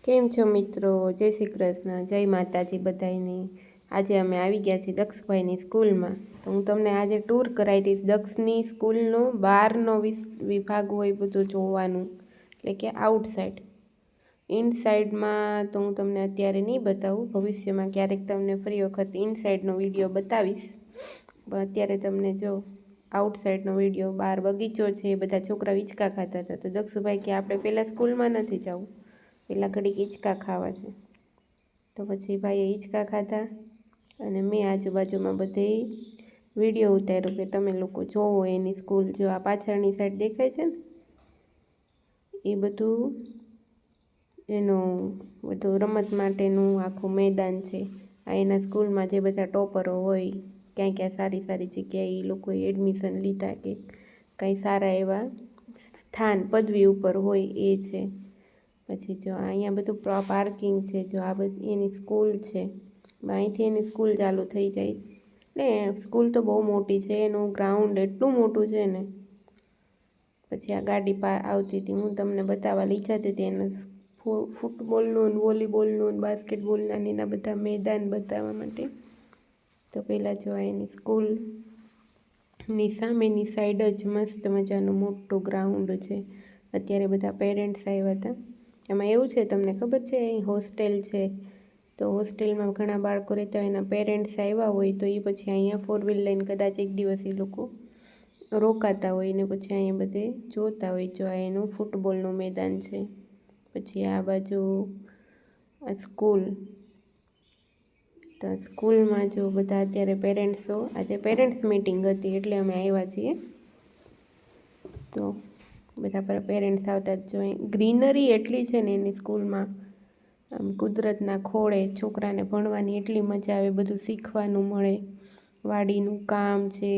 કેમ છો મિત્રો? જય શ્રી કૃષ્ણ, જય માતાજી બધાને। આજે અમે આવી ગયા છીએ દક્ષભાઈની સ્કૂલમાં। તો હું તમને આજે ટૂર કરાવી દઈશ દક્ષની સ્કૂલનો બહારનો વિભાગ હોય બધું જોવાનું, એટલે કે આઉટસાઇડ। ઇનસાઇડમાં તો હું તમને અત્યારે નહીં બતાવું, ભવિષ્યમાં ક્યારેક તમને ફરી વખત ઇનસાઇડનો વિડીયો બતાવીશ, પણ અત્યારે તમને જો આઉટસાઇડનો વિડીયો। બહાર બગીચો છે, બધા છોકરા હિંચકા ખાતા હતા, તો દક્ષુભાઈ કે આપણે પહેલાં સ્કૂલમાં નથી જવું, પહેલાં ઘડીક હિંચકા ખાવા છે। તો પછી ભાઈએ હિંચકા ખાધા અને મેં આજુબાજુમાં બધે વિડીયો ઉતાર્યો કે તમે લોકો જોવો એની સ્કૂલ। જો આ પાછળની સાઈડ દેખાય છે ને, એ બધું બધું રમત માટેનું આખું મેદાન છે। આ એના સ્કૂલમાં જે બધા ટોપરો હોય, ક્યાં ક્યાં સારી સારી જગ્યાએ એ લોકોએ એડમિશન લીધા કે કંઈ સારા એવા સ્થાન પદવી ઉપર હોય એ છે। પછી જો અહીંયા બધું પાર્કિંગ છે, જો આ બધી એની સ્કૂલ છે, અહીંથી એની સ્કૂલ ચાલુ થઈ જાય ને। સ્કૂલ તો બહુ મોટી છે, એનું ગ્રાઉન્ડ એટલું મોટું છે ને। પછી આ ગાડી આવતી હતી, હું તમને બતાવવા લઈ જતી હતી એનું ફૂટબોલનું, વોલીબોલનું, બાસ્કેટબોલના ને એના બધા મેદાન બતાવવા માટે। તો પહેલાં જો એની સ્કૂલની સામેની સાઈડ જ મસ્ત મજાનું મોટું ગ્રાઉન્ડ છે। અત્યારે બધા પેરેન્ટ્સ આવ્યા હતા। એમાં એવું છે, તમને ખબર છે, અહીં હોસ્ટેલ છે, તો હોસ્ટેલમાં ઘણા બાળકો રહેતા હોય, એના પેરેન્ટ્સ આવ્યા હોય તો એ પછી અહીંયા 4 વ્હીલ લઈને કદાચ એક દિવસ એ લોકો રોકાતા હોય ને પછી અહીંયા બધે જોતા હોય। જો આ એનું ફૂટબોલનું મેદાન છે। પછી આ બાજુ આ સ્કૂલ, તો સ્કૂલમાં જો બધા અત્યારે પેરેન્ટ્સો, આજે પેરેન્ટ્સ મિટિંગ હતી એટલે અમે આવ્યા છીએ। તો બધા પેરેન્ટ્સ આવતા જ જોઈએ। ગ્રીનરી એટલી છે ને એની સ્કૂલમાં, આમ કુદરતના ખોળે છોકરાને ભણવાની એટલી મજા આવે, બધું શીખવાનું મળે। વાડીનું કામ છે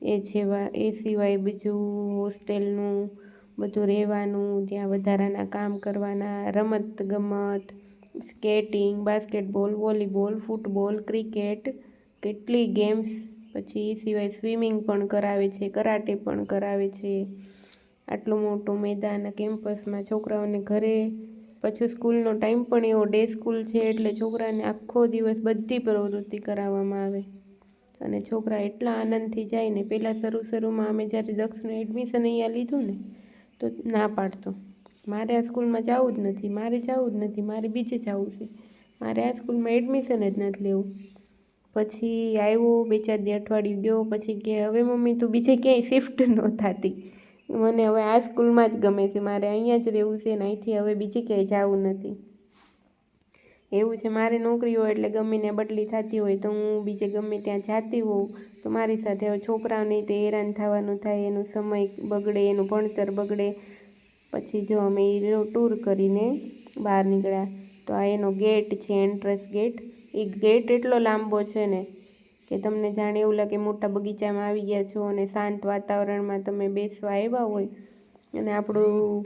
એ સિવાય બીજું હોસ્ટેલનું બધું રહેવાનું, ત્યાં વધારાના કામ કરવાના, રમત ગમત, skating, basketball, volleyball, football, cricket, કેટલી ગેમ્સ। પછી એ સિવાય સ્વિમિંગ પણ કરાવે છે, કરાટે પણ કરાવે છે। આટલું મોટું મેદાન કેમ્પસમાં છોકરાઓને ઘરે પછી સ્કૂલનો ટાઈમ પણ એવો ડે સ્કૂલ છે એટલે છોકરાને આખો દિવસ બધી પ્રવૃત્તિ કરાવવામાં આવે અને છોકરા એટલા આનંદથી જાય ને। પહેલાં શરૂમાં અમે જ્યારે દક્ષનું એડમિશન અહીંયા લીધું ને તો ના પાડતો, મારે આ સ્કૂલમાં જવું જ નથી, મારે જવું જ નથી, મારે બીજે જવું છે, મારે આ સ્કૂલમાં એડમિશન જ નથી લેવું। પછી આવ્યો 2-4 દી અઠવાડિયું ગયો, પછી કે હવે મમ્મી તું બીજે ક્યાંય શિફ્ટ ન થતી, મને હવે આ સ્કૂલમાં જ ગમે છે, મારે અહીંયા જ રહેવું છે ને અહીંથી હવે બીજે ક્યાંય જવું નથી। એવું છે, મારે નોકરી હોય એટલે ગમીને બદલી થતી હોય તો હું બીજે ગમે ત્યાં જાતી હોઉં તો મારી સાથે હવે છોકરાઓને તે હેરાન થવાનું થાય, એનો સમય બગડે, એનું ભણતર બગડે। પછી જો અમે એ ટૂર કરીને બહાર નીકળ્યા તો આ એનો ગેટ છે, એન્ટ્રન્સ ગેટ। એ ગેટ એટલો લાંબો છે ને કે તમને જાણે એવું લાગે મોટા બગીચામાં આવી ગયા છો અને શાંત વાતાવરણમાં તમે બેસવા આવ્યા હોય અને આપણું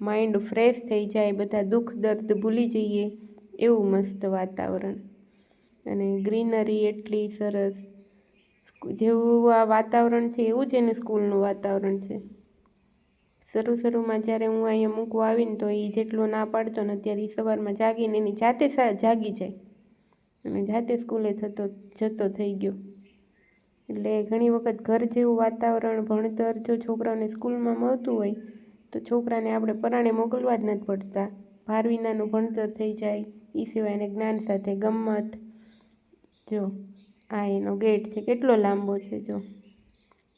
માઇન્ડ ફ્રેશ થઈ જાય, બધા દુઃખ દર્દ ભૂલી જઈએ એવું મસ્ત વાતાવરણ અને ગ્રીનરી એટલી સરસ। જેવું આ વાતાવરણ છે એવું જ એનું સ્કૂલનું વાતાવરણ છે। શરૂમાં જ્યારે હું અહીંયા મૂકવા આવીને તો એ જેટલો ના પાડતો ને અત્યારે એ સવારમાં જાગીને એની જાતે જાગી જાય અને જાતે સ્કૂલે જતો થઈ ગયો। એટલે ઘણી વખત ઘર જેવું વાતાવરણ, ભણતર જો છોકરાઓને સ્કૂલમાં મળતું હોય તો છોકરાને આપણે પરાણે મોકલવા જ નથી પડતા, ભાર વિનાનું ભણતર થઈ જાય। એ સિવાય એને જ્ઞાન સાથે ગમ્મત। જો આ એનો ગેટ છે, કેટલો લાંબો છે, જો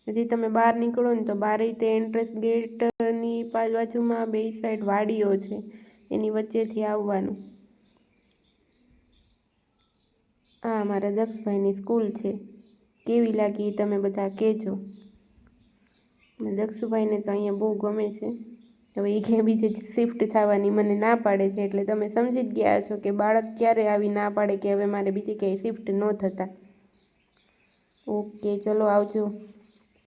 હજી તમે બહાર નીકળો ને તો બહાર તે એન્ટ્રન્સ ગેટની બાજુમાં 2 સાઈડ વાડીઓ છે, એની વચ્ચેથી આવવાનું। આ અમારા દક્ષભાઈની સ્કૂલ છે, કેવી લાગી તમે બધા કહેજો। દક્ષુભાઈને તો અહીંયા બહુ ગમે છે। હવે એ ક્યાંય બીજે શિફ્ટ થવાની મને ના પાડે છે, એટલે તમે સમજી જ ગયા છો કે બાળક ક્યારે આવી ના પાડે કે હવે મારે બીજે ક્યાંય શિફ્ટ ન થતા। ઓકે, ચલો આવજો।